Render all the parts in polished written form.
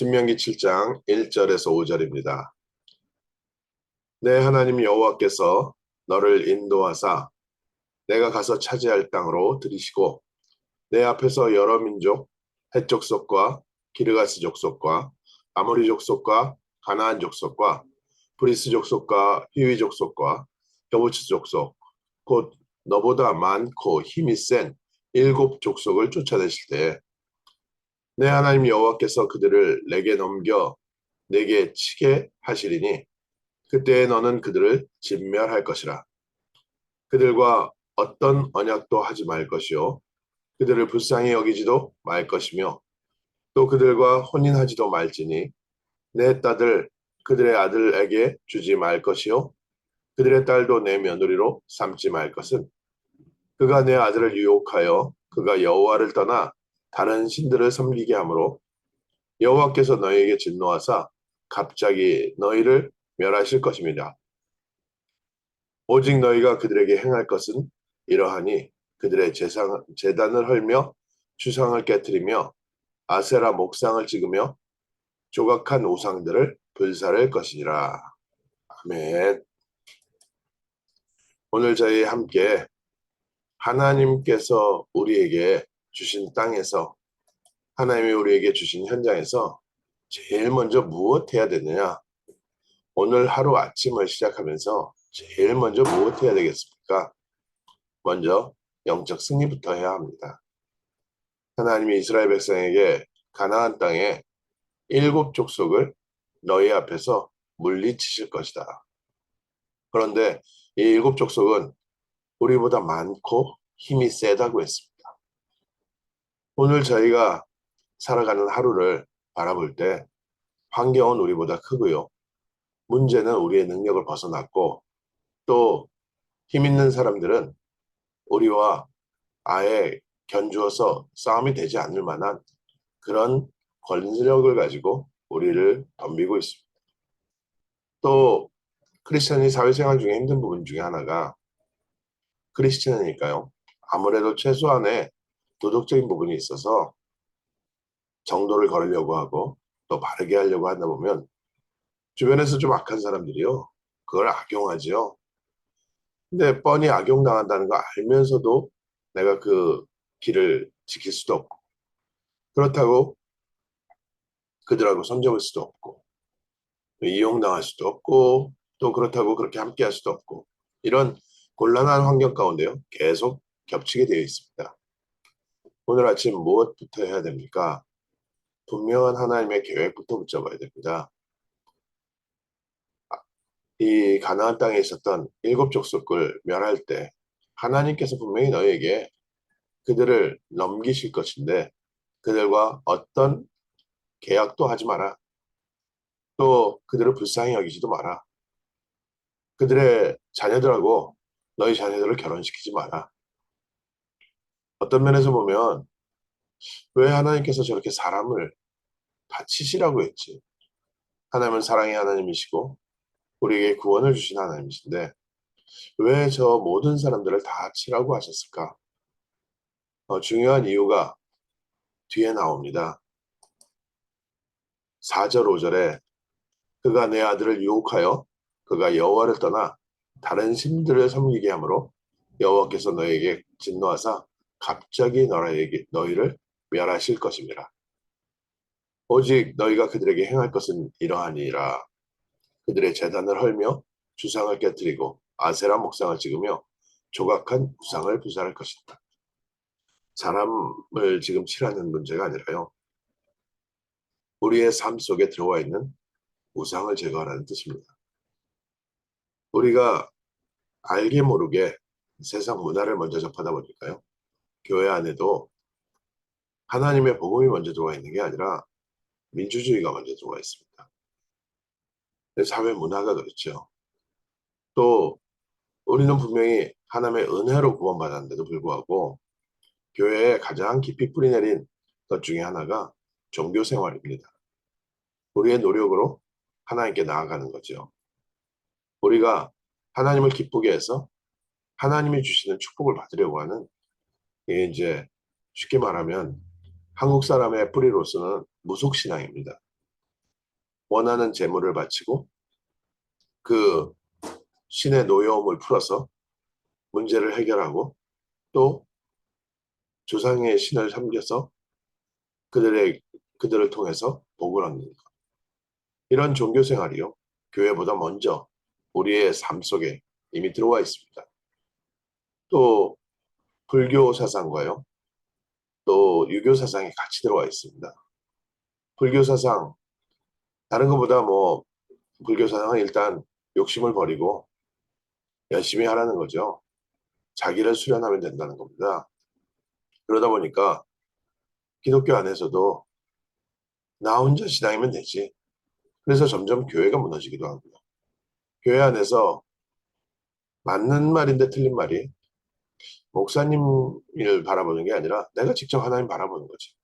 신명기 7장 1절에서 5절입니다. 내 하나님 여호와께서 너를 인도하사 내가 가서 차지할 땅으로 들이시고 내 앞에서 여러 민족, 헷 족속과 기르가스 족속과 아모리 족속과 가나안 족속과 브리스 족속과 히위 족속과 여부츠 족속 곧 너보다 많고 힘이 센 일곱 족속을 쫓아내실 때 내 하나님 여호와께서 그들을 내게 넘겨 내게 치게 하시리니 그때에 너는 그들을 진멸할 것이라. 그들과 어떤 언약도 하지 말 것이요 그들을 불쌍히 여기지도 말 것이며 또 그들과 혼인하지도 말지니 내 딸들 그들의 아들에게 주지 말 것이요 그들의 딸도 내 며느리로 삼지 말 것은 그가 내 아들을 유혹하여 그가 여호와를 떠나 다른 신들을 섬기게 하므로 여호와께서 너희에게 진노하사 갑자기 너희를 멸하실 것입니다. 오직 너희가 그들에게 행할 것은 이러하니 그들의 제단을 헐며 주상을 깨뜨리며 아세라 목상을 찍으며 조각한 우상들을 불살할 것이니라. 아멘. 오늘 저희 함께 하나님께서 우리에게 주신 땅에서 하나님이 우리에게 주신 현장에서 제일 먼저 무엇 해야 되느냐? 오늘 하루 아침을 시작하면서 제일 먼저 무엇 해야 되겠습니까? 먼저 영적 승리부터 해야 합니다. 하나님이 이스라엘 백성에게 가나안 땅에 일곱 족속을 너희 앞에서 물리치실 것이다. 그런데 이 일곱 족속은 우리보다 많고 힘이 세다고 했습니다. 오늘 저희가 살아가는 하루를 바라볼 때 환경은 우리보다 크고요. 문제는 우리의 능력을 벗어났고 또 힘 있는 사람들은 우리와 아예 견주어서 싸움이 되지 않을 만한 그런 권력을 가지고 우리를 덤비고 있습니다. 또 크리스천이 사회생활 중에 힘든 부분 중에 하나가 크리스천이니까요. 아무래도 최소한의 도덕적인 부분이 있어서 정도를 걸으려고 하고 또 바르게 하려고 하다 보면 주변에서 좀 악한 사람들이요. 그걸 악용하지요. 근데 뻔히 악용당한다는 거 알면서도 내가 그 길을 지킬 수도 없고 그렇다고 그들하고 손잡을 수도 없고 이용당할 수도 없고 또 그렇다고 그렇게 함께 할 수도 없고 이런 곤란한 환경 가운데요. 계속 겹치게 되어 있습니다. 오늘 아침 무엇부터 해야 됩니까? 분명한 하나님의 계획부터 붙잡아야 됩니다. 이 가나안 땅에 있었던 일곱 족속을 멸할 때 하나님께서 분명히 너희에게 그들을 넘기실 것인데 그들과 어떤 계약도 하지 마라. 또 그들을 불쌍히 여기지도 마라. 그들의 자녀들하고 너희 자녀들을 결혼시키지 마라. 어떤 면에서 보면 왜 하나님께서 저렇게 사람을 다 치시라고 했지? 하나님은 사랑의 하나님이시고 우리에게 구원을 주신 하나님이신데 왜 저 모든 사람들을 다 치라고 하셨을까? 중요한 이유가 뒤에 나옵니다. 4절 5절에 그가 내 아들을 유혹하여 그가 여호와를 떠나 다른 신들을 섬기게 하므로 여호와께서 너에게 진노하사 갑자기 너희를 멸하실 것입니다. 오직 너희가 그들에게 행할 것은 이러하니라. 그들의 제단을 헐며 주상을 깨뜨리고 아세라 목상을 찍으며 조각한 우상을 불살할 것이다. 사람을 지금 칠하는 문제가 아니라요. 우리의 삶 속에 들어와 있는 우상을 제거하라는 뜻입니다. 우리가 알게 모르게 세상 문화를 먼저 접하다 보니까요. 교회 안에도 하나님의 복음이 먼저 들어와 있는 게 아니라 민주주의가 먼저 들어와 있습니다. 사회 문화가 그렇죠. 또 우리는 분명히 하나님의 은혜로 구원받았는데도 불구하고 교회에 가장 깊이 뿌리내린 것 중에 하나가 종교 생활입니다. 우리의 노력으로 하나님께 나아가는 거죠. 우리가 하나님을 기쁘게 해서 하나님이 주시는 축복을 받으려고 하는 이게 이제 쉽게 말하면 한국 사람의 뿌리로서는 무속신앙입니다. 원하는 제물을 바치고 그 신의 노여움을 풀어서 문제를 해결하고 또 조상의 신을 섬겨서 그들을 통해서 복을 얻는 것. 이런 종교 생활이요. 교회보다 먼저 우리의 삶 속에 이미 들어와 있습니다. 또 불교 사상과요. 또 유교 사상이 같이 들어와 있습니다. 불교 사상, 다른 것보다 불교 사상은 일단 욕심을 버리고 열심히 하라는 거죠. 자기를 수련하면 된다는 겁니다. 그러다 보니까 기독교 안에서도 나 혼자 신앙이면 되지. 그래서 점점 교회가 무너지기도 하고요. 교회 안에서 맞는 말인데 틀린 말이 목사님을 바라보는 게 아니라 내가 직접 하나님 바라보는 거지.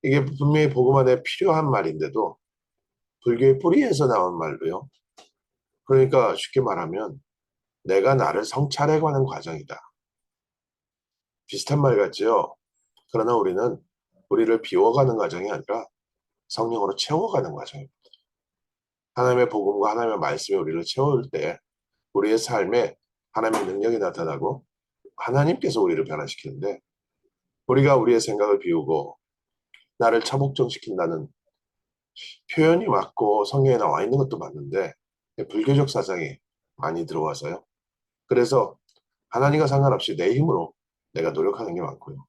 이게 분명히 복음 안에 필요한 말인데도 불교의 뿌리에서 나온 말로요. 그러니까 쉽게 말하면 내가 나를 성찰해가는 과정이다. 비슷한 말 같지요? 그러나 우리는 우리를 비워가는 과정이 아니라 성령으로 채워가는 과정입니다. 하나님의 복음과 하나님의 말씀이 우리를 채울 때 우리의 삶에 하나님의 능력이 나타나고 하나님께서 우리를 변화시키는데 우리가 우리의 생각을 비우고 나를 차복정시킨다는 표현이 맞고 성경에 나와 있는 것도 맞는데 불교적 사상이 많이 들어와서요. 그래서 하나님과 상관없이 내 힘으로 내가 노력하는 게 많고요.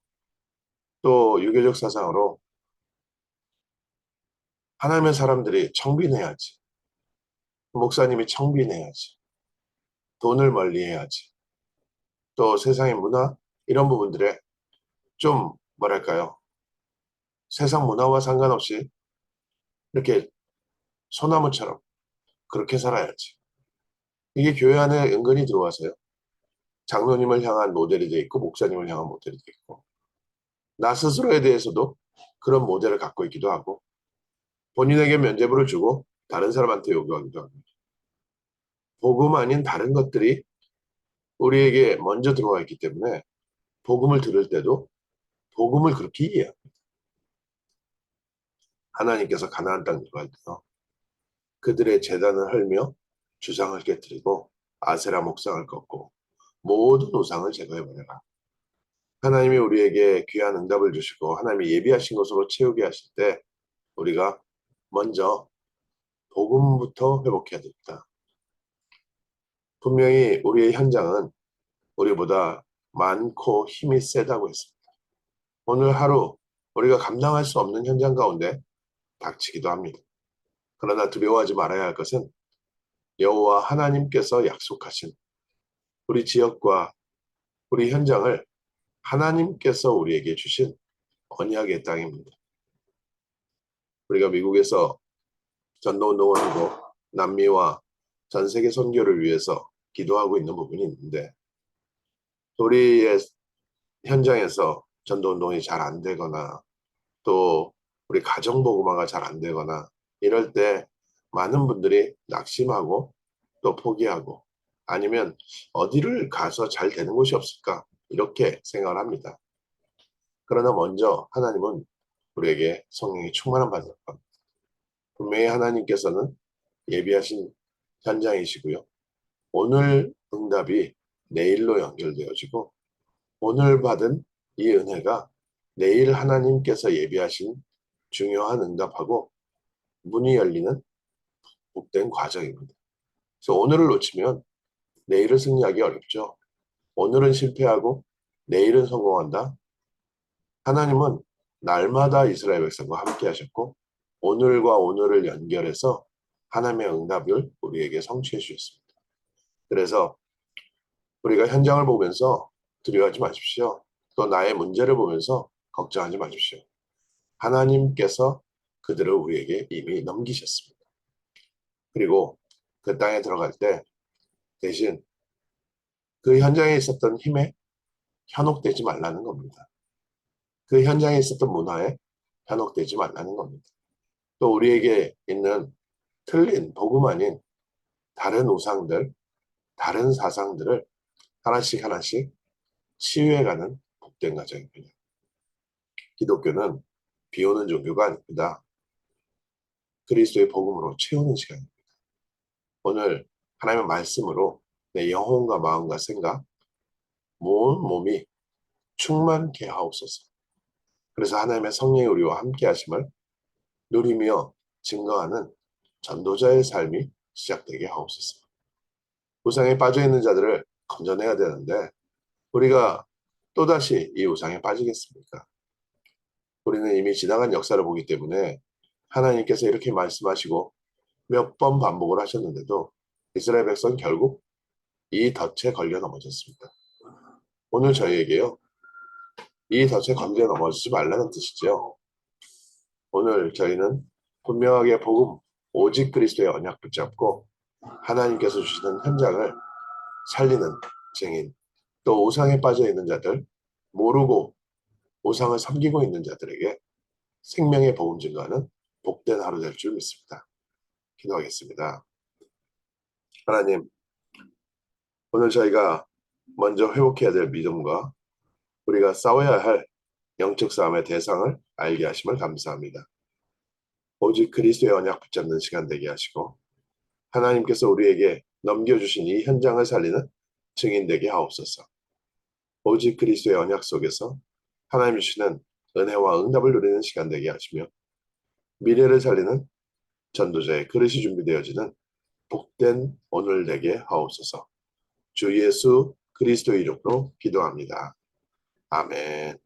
또 유교적 사상으로 하나님의 사람들이 청빈해야지. 목사님이 청빈해야지. 돈을 멀리해야지. 또 세상의 문화 이런 부분들에 좀 뭐랄까요. 세상 문화와 상관없이 이렇게 소나무처럼 그렇게 살아야지. 이게 교회 안에 은근히 들어와서요. 장로님을 향한 모델이 돼 있고 목사님을 향한 모델이 돼 있고 나 스스로에 대해서도 그런 모델을 갖고 있기도 하고 본인에게 면죄부를 주고 다른 사람한테 요구하기도 합니다. 복음 아닌 다른 것들이 우리에게 먼저 들어와 있기 때문에 복음을 들을 때도 복음을 그렇게 이해해요. 하나님께서 가나안 땅 들어갈 때요. 그들의 제단을 헐며 주상을 깨뜨리고 아세라 목상을 꺾고 모든 우상을 제거해버려라. 하나님이 우리에게 귀한 응답을 주시고 하나님이 예비하신 것으로 채우게 하실 때 우리가 먼저 복음부터 회복해야 됩니다. 분명히 우리의 현장은 우리보다 많고 힘이 세다고 했습니다. 오늘 하루 우리가 감당할 수 없는 현장 가운데 닥치기도 합니다. 그러나 두려워하지 말아야 할 것은 여호와 하나님께서 약속하신 우리 지역과 우리 현장을 하나님께서 우리에게 주신 언약의 땅입니다. 우리가 미국에서 전도운동을 하고 남미와 전 세계 선교를 위해서 기도하고 있는 부분이 있는데 우리의 현장에서 전도운동이 잘 안 되거나 또 우리 가정복음화가 잘 안 되거나 이럴 때 많은 분들이 낙심하고 또 포기하고 아니면 어디를 가서 잘 되는 곳이 없을까 이렇게 생각을 합니다. 그러나 먼저 하나님은 우리에게 성령이 충만한 받을 겁니다. 분명히 하나님께서는 예비하신 현장이시고요. 오늘 응답이 내일로 연결되어지고 오늘 받은 이 은혜가 내일 하나님께서 예비하신 중요한 응답하고 문이 열리는 복된 과정입니다. 그래서 오늘을 놓치면 내일을 승리하기 어렵죠. 오늘은 실패하고 내일은 성공한다. 하나님은 날마다 이스라엘 백성과 함께 하셨고 오늘과 오늘을 연결해서 하나님의 응답을 우리에게 성취해 주셨습니다. 그래서 우리가 현장을 보면서 두려워하지 마십시오. 또 나의 문제를 보면서 걱정하지 마십시오. 하나님께서 그들을 우리에게 이미 넘기셨습니다. 그리고 그 땅에 들어갈 때 대신 그 현장에 있었던 힘에 현혹되지 말라는 겁니다. 그 현장에 있었던 문화에 현혹되지 말라는 겁니다. 또 우리에게 있는 틀린 복음 아닌 다른 우상들, 다른 사상들을 하나씩 하나씩 치유해가는 복된 과정입니다. 기독교는 비오는 종교가 아닙니다. 그리스도의 복음으로 채우는 시간입니다. 오늘 하나님의 말씀으로 내 영혼과 마음과 생각, 온 몸이 충만케 하옵소서. 그래서 하나님의 성령이 우리와 함께 하심을 누리며 증거하는 전도자의 삶이 시작되게 하옵소서. 우상에 빠져있는 자들을 건져내야 되는데 우리가 또다시 이 우상에 빠지겠습니까? 우리는 이미 지나간 역사를 보기 때문에 하나님께서 이렇게 말씀하시고 몇 번 반복을 하셨는데도 이스라엘 백성은 결국 이 덫에 걸려 넘어졌습니다. 오늘 저희에게요, 이 덫에 걸려 넘어지지 말라는 뜻이죠. 오늘 저희는 분명하게 복음, 오직 그리스도의 언약 붙잡고 하나님께서 주시는 현장을 살리는 증인, 또 우상에 빠져 있는 자들, 모르고 우상을 섬기고 있는 자들에게 생명의 복음 증거하는 복된 하루 될 줄 믿습니다. 기도하겠습니다. 하나님, 오늘 저희가 먼저 회복해야 될 믿음과 우리가 싸워야 할 영적 싸움의 대상을 알게 하심을 감사합니다. 오직 그리스도의 언약 붙잡는 시간 되게 하시고 하나님께서 우리에게 넘겨주신 이 현장을 살리는 증인 되게 하옵소서. 오직 그리스도의 언약 속에서 하나님 주시는 은혜와 응답을 누리는 시간 되게 하시며 미래를 살리는 전도자의 그릇이 준비되어지는 복된 오늘 되게 하옵소서. 주 예수 그리스도 이름으로 기도합니다. 아멘.